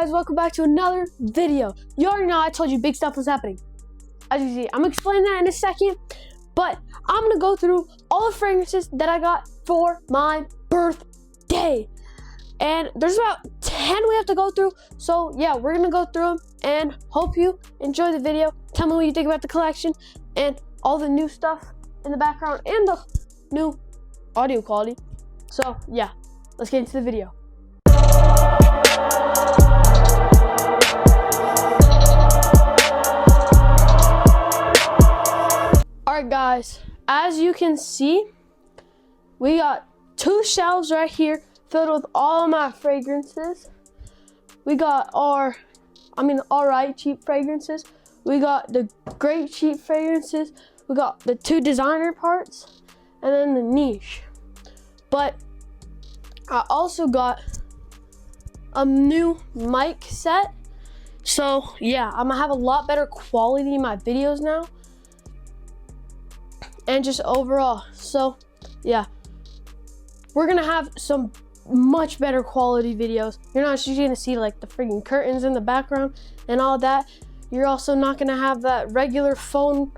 Guys, welcome back to another video. You already know I told you big stuff was happening. As you see, I'm gonna explain that in a second, but I'm gonna go through all the fragrances that I got for my birthday. And there's about 10 we have to go through. So yeah, we're gonna go through them and hope you enjoy the video. Tell me what you think about the collection and all the new stuff in the background and the new audio quality. So yeah, let's get into the video. Alright guys, as you can see, we got two shelves right here filled with all of my fragrances. We got our, alright cheap fragrances. We got the great cheap fragrances. We got the two designer parts and then the niche. But I also got a new mic set. So yeah, I'm gonna have a lot better quality in my videos now. And just overall, so yeah, we're gonna have some much better quality videos. You're not just gonna see like the freaking curtains in the background and all that. You're also not gonna have that regular phone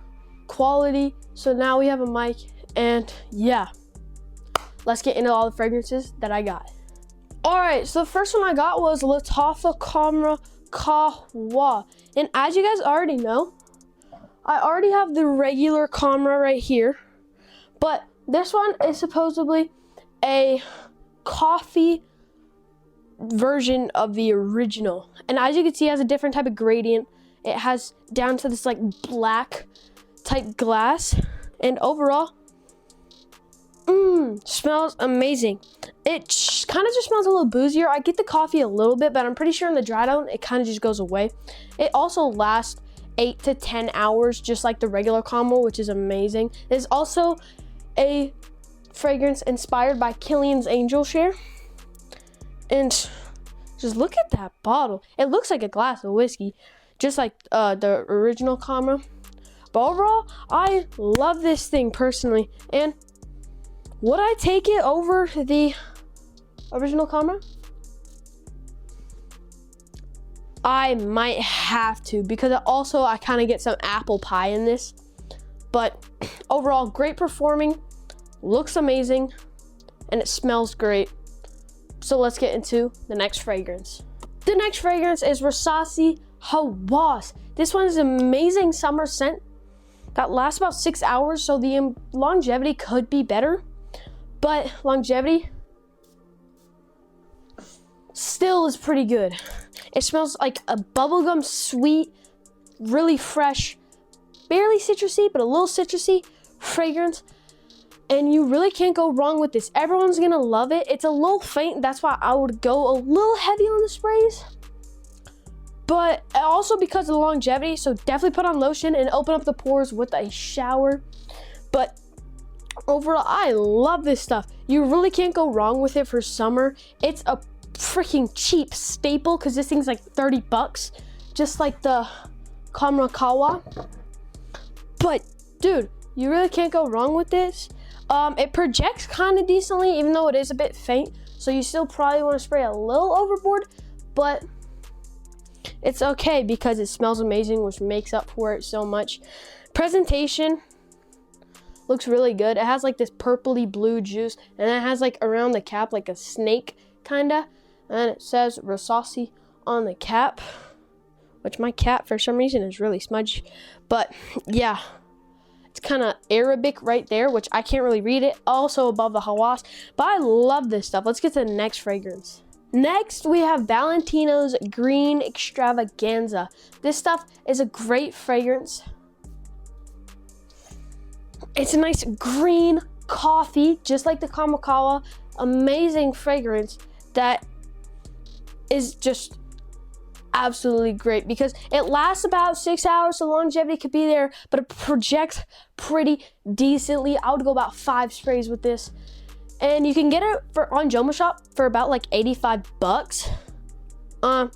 quality. So now we have a mic, and yeah, let's get into all the fragrances that I got. All right, so the first one I got was Lattafa Khamra Qahwa, and as you guys already know, I already have the regular Khamra right here, but this one is supposedly a coffee version of the original. And as you can see, it has a different type of gradient. It has down to this like black type glass, and overall, smells amazing. It kind of just smells a little boozier. I get the coffee a little bit, but I'm pretty sure in the dry down, it kind of just goes away. It also lasts 8 to 10 hours, just like the regular Khamra, which is amazing. There's also a fragrance inspired by Killian's Angel Share. And just look at that bottle. It looks like a glass of whiskey, just like the original Khamra. But overall, I love this thing personally. And would I take it over the original Khamra? I might have to, because also I kind of get some apple pie in this. But overall, great performing, looks amazing, and it smells great. So let's get into the next fragrance. The next fragrance is Rasasi Hawas. This one is an amazing summer scent that lasts about 6 hours, so the longevity could be better, but longevity still is pretty good. It smells like a bubblegum sweet, really fresh, barely citrusy, but a little citrusy fragrance. And you really can't go wrong with this. Everyone's gonna love it. It's a little faint, that's why I would go a little heavy on the sprays. But also because of the longevity, so definitely put on lotion and open up the pores with a shower. But overall, I love this stuff. You really can't go wrong with it for summer. It's a freaking cheap staple because this thing's like 30 bucks, just like the Khamra Qahwa. But dude, you really can't go wrong with this. It projects kind of decently, even though it is a bit faint, so you still probably want to spray a little overboard, but it's okay because it smells amazing, which makes up for it so much. Presentation looks really good. It has like this purpley blue juice, and it has like around the cap like a snake kinda, and it says Rasasi on the cap, which my cap for some reason is really smudgy. But yeah, it's kind of Arabic right there, which I can't really read it, also above the Hawas. But I love this stuff. Let's get to the next fragrance. Next, we have Valentino's Green Extravaganza. This stuff is a great fragrance. It's a nice green coffee, just like the Khamra Qahwa. Amazing fragrance that is just absolutely great because it lasts about 6 hours, so longevity could be there, but it projects pretty decently. I would go about 5 sprays with this, and you can get it on Joma Shop for about like 85 bucks. So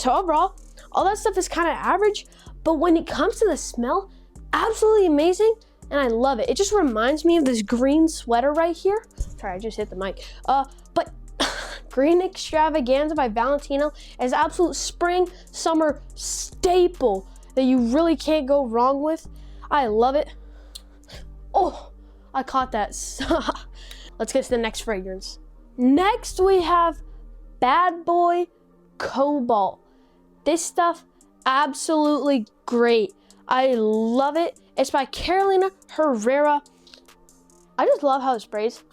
overall, all that stuff is kind of average, but when it comes to the smell, absolutely amazing, and I love it. It just reminds me of this green sweater right here. Sorry, I just hit the mic. But Green Extravaganza by Valentino is absolute spring, summer staple that you really can't go wrong with. I love it. Oh, I caught that. Let's get to the next fragrance. Next, we have Bad Boy Cobalt. This stuff, absolutely great. I love it. It's by Carolina Herrera. I just love how it sprays.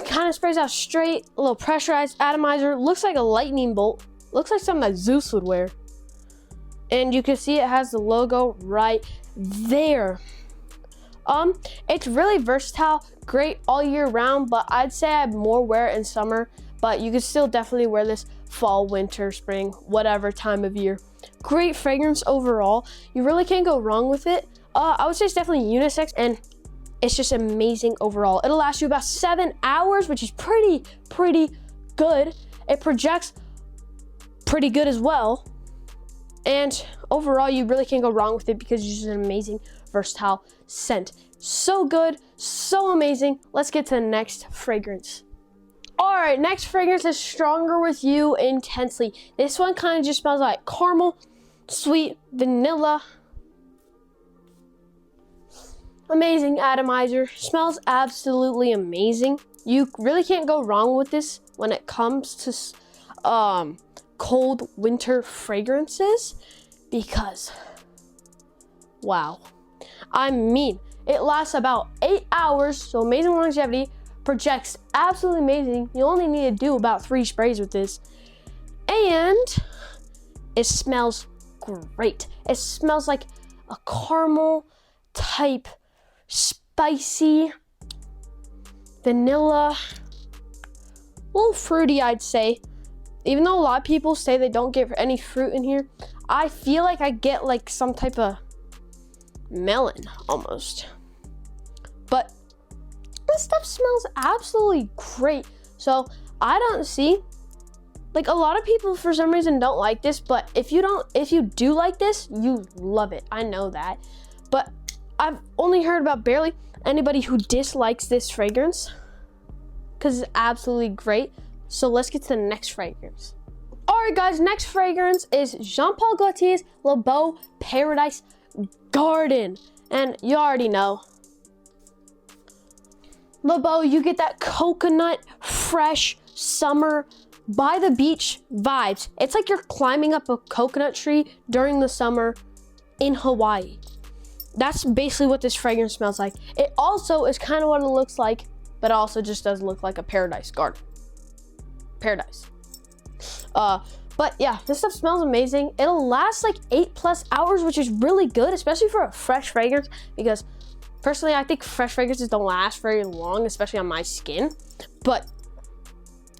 Kind of sprays out straight, a little pressurized atomizer. Looks like a lightning bolt. Looks like something that Zeus would wear. And you can see it has the logo right there. It's really versatile, great all year round, but I'd say I'd more wear it in summer, but you can still definitely wear this fall, winter, spring, whatever time of year. Great fragrance overall. You really can't go wrong with it. I would say it's definitely unisex, and it's just amazing overall. It'll last you about 7 hours, which is pretty good. It projects pretty good as well. And overall, you really can't go wrong with it because it's just an amazing, versatile scent. So good, so amazing. Let's get to the next fragrance. All right, next fragrance is Stronger With You Intensely. This one kind of just smells like caramel, sweet, vanilla. Amazing atomizer. Smells absolutely amazing. You really can't go wrong with this when it comes to cold winter fragrances, because wow. I mean, it lasts about 8 hours, so amazing longevity, projects absolutely amazing. You only need to do about 3 sprays with this, and it smells great. It smells like a caramel type, spicy, vanilla, a little fruity, I'd say. Even though a lot of people say they don't get any fruit in here, I feel like I get like some type of melon almost. But this stuff smells absolutely great. So I don't see, like, a lot of people for some reason don't like this, but if you do like this, you love it. I know that. But I've only heard about barely anybody who dislikes this fragrance, because it's absolutely great. So let's get to the next fragrance. All right, guys, next fragrance is Jean Paul Gaultier's Le Beau Paradise Garden. And you already know, Le Beau, you get that coconut, fresh, summer, by the beach vibes. It's like you're climbing up a coconut tree during the summer in Hawaii. That's basically what this fragrance smells like. It also is kind of what it looks like, but also just does look like a paradise garden. Paradise. But yeah, this stuff smells amazing. It'll last like 8+ hours, which is really good, especially for a fresh fragrance, because personally, I think fresh fragrances don't last very long, especially on my skin. But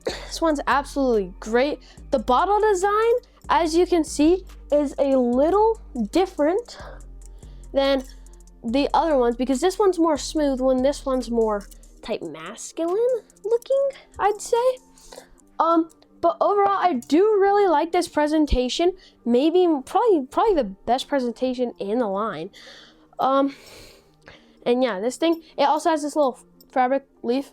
this one's absolutely great. The bottle design, as you can see, is a little different than the other ones, because this one's more smooth when this one's more type masculine looking, I'd say. But overall, I do really like this presentation. Maybe probably the best presentation in the line. And yeah, this thing, it also has this little fabric leaf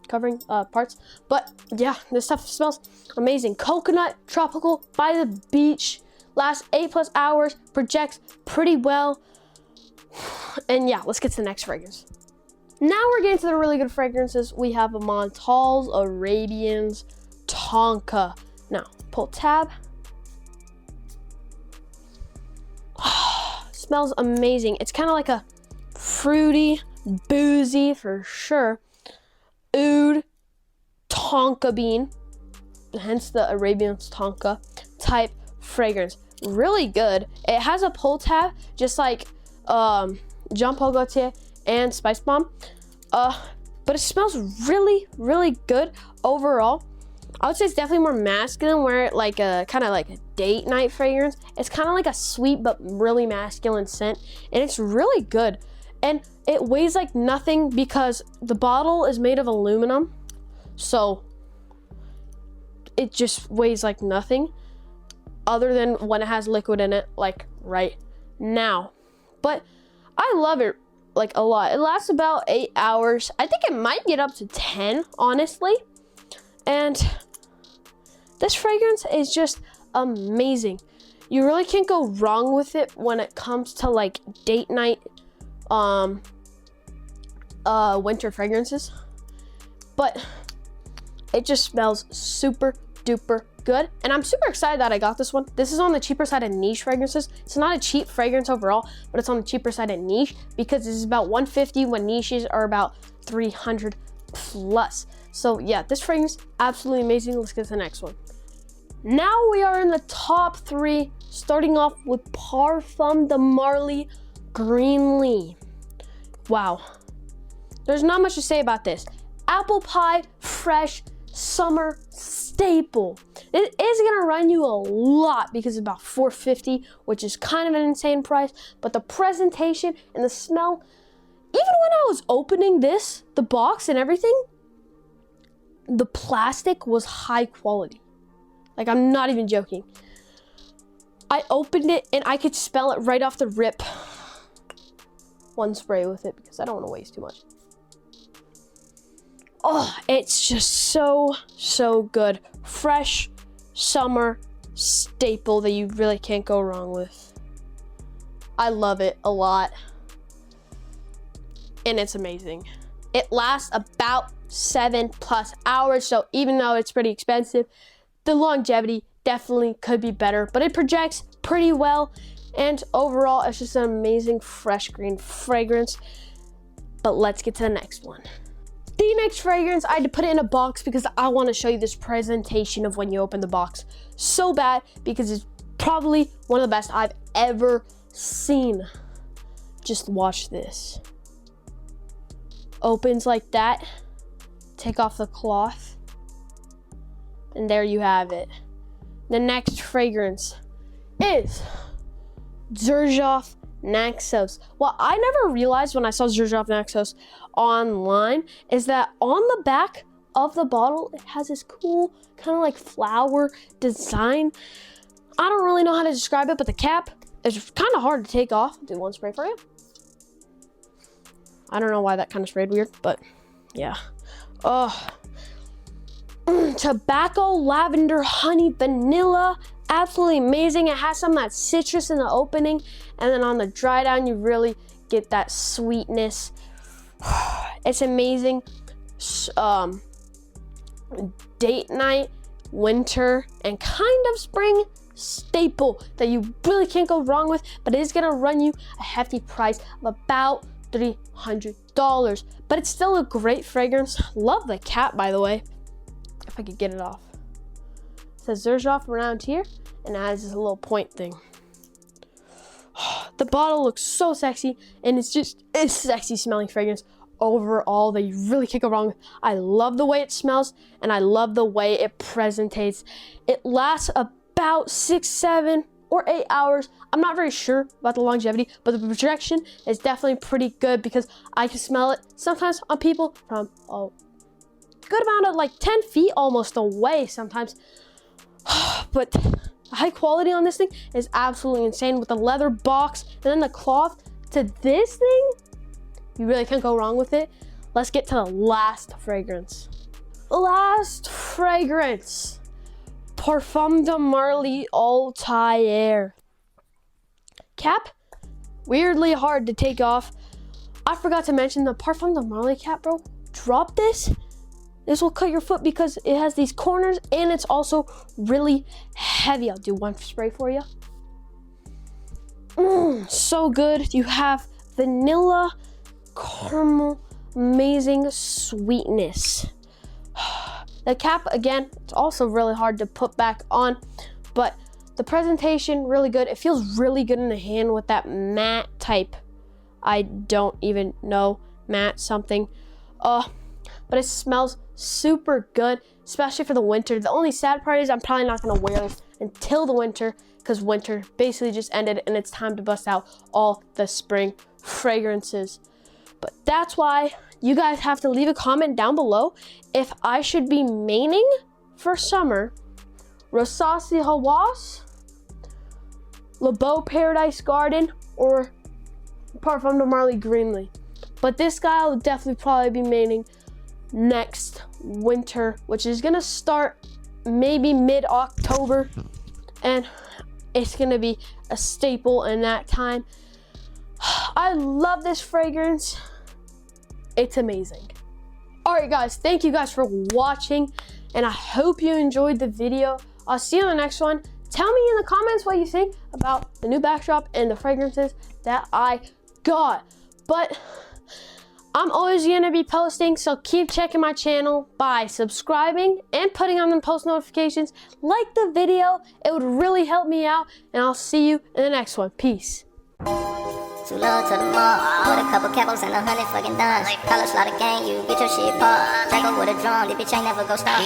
covering parts. But yeah, this stuff smells amazing. Coconut, tropical, by the beach, lasts 8+ hours, projects pretty well. And yeah, let's get to the next fragrance. Now we're getting to the really good fragrances. We have a Montale's Arabians Tonka. Now, pull tab. Smells amazing. It's kind of like a fruity, boozy for sure, oud tonka bean, hence the Arabians Tonka type fragrance. Really good. It has a pull tab, just like Jean Paul Gaultier and Spice Bomb. But it smells really good overall. I would say it's definitely more masculine, where like a kind of like a date night fragrance. It's kind of like a sweet but really masculine scent, and it's really good. And it weighs like nothing because the bottle is made of aluminum, so it just weighs like nothing, other than when it has liquid in it, like right now. But I love it like a lot. It lasts about 8 hours. I think it might get up to 10, honestly. And this fragrance is just amazing. You really can't go wrong with it when it comes to like date night winter fragrances. But it just smells super duper good. And I'm super excited that I got this one. This is on the cheaper side of niche fragrances. It's not a cheap fragrance overall, but it's on the cheaper side of niche because this is about $150 when niches are about $300 plus. So yeah, this fragrance, absolutely amazing. Let's get to the next one. Now we are in the top 3, starting off with Parfum de Marly Greenley. Wow. There's not much to say about this. Apple pie, fresh, summer staple. It is gonna run you a lot because it's about $450, which is kind of an insane price, but the presentation and the smell, even when I was opening this, the box and everything, the plastic was high quality. Like, I'm not even joking. I opened it and I could smell it right off the rip. One spray with it because I don't want to waste too much. Oh, it's just so good. Fresh summer staple that you really can't go wrong with. I love it a lot. And it's amazing. It lasts about 7+ hours, so even though it's pretty expensive, the longevity definitely could be better, but it projects pretty well. And overall, it's just an amazing fresh green fragrance. But let's get to the next one. The next fragrance, I had to put it in a box because I want to show you this presentation of when you open the box so bad, because it's probably one of the best I've ever seen. Just watch this. Opens like that. Take off the cloth. And there you have it. The next fragrance is Xerjoff Naxos. What I never realized when I saw Xerjoff Naxos online is that on the back of the bottle, it has this cool kind of like flower design. I don't really know how to describe it, but the cap is kind of hard to take off. I'll do one spray for you. I don't know why that kind of sprayed weird, but yeah. Tobacco, lavender, honey, vanilla. Absolutely amazing. It has some of that citrus in the opening, and then on the dry down, you really get that sweetness. It's amazing. Date night, winter, and kind of spring staple that you really can't go wrong with, but it is gonna run you a hefty price of about $300. But it's still a great fragrance. Love the cap, by the way. If I could get it off. It says Xerjoff around here, and it has this little point thing. The bottle looks so sexy, and it's sexy smelling fragrance overall that you really can't go wrong with. I love the way it smells, and I love the way it presentates. It lasts about 6, 7, or 8 hours. I'm not very sure about the longevity, but the projection is definitely pretty good because I can smell it sometimes on people from good amount of like 10 feet almost away sometimes. But the high quality on this thing is absolutely insane with the leather box and then the cloth to this thing. You really can't go wrong with it. Let's get to the last fragrance. Last fragrance. Parfum de Marly Althair. Cap, weirdly hard to take off. I forgot to mention the Parfum de Marly cap, bro. Drop this. This will cut your foot because it has these corners and it's also really heavy. I'll do one spray for you. So good. You have vanilla, caramel, amazing sweetness. The cap, again, it's also really hard to put back on, but the presentation, really good. It feels really good in the hand with that matte type. I don't even know, matte something. But it smells super good, especially for the winter. The only sad part is I'm probably not gonna wear this until the winter because winter basically just ended and it's time to bust out all the spring fragrances. But that's why you guys have to leave a comment down below if I should be maining for summer Rasasi Hawas, Beau Paradise Garden, or Parfum de Marly Greenley. But this guy will definitely probably be maining next winter, which is gonna start maybe mid-October, and it's gonna be a staple in that time. I love this fragrance. It's amazing. All right, guys, thank you guys for watching, and I hope you enjoyed the video. I'll see you in the next one. Tell me in the comments what you think about the new backdrop and the fragrances that I got. But I'm always gonna be posting, so keep checking my channel by subscribing and putting on the post notifications. Like the video, it would really help me out, and I'll see you in the next one. Peace. Too low to the mall, with a couple capos and 100 fucking dimes. College lot of gang, you get your shit popped. Draco with a drum, the bitch ain't never go stop.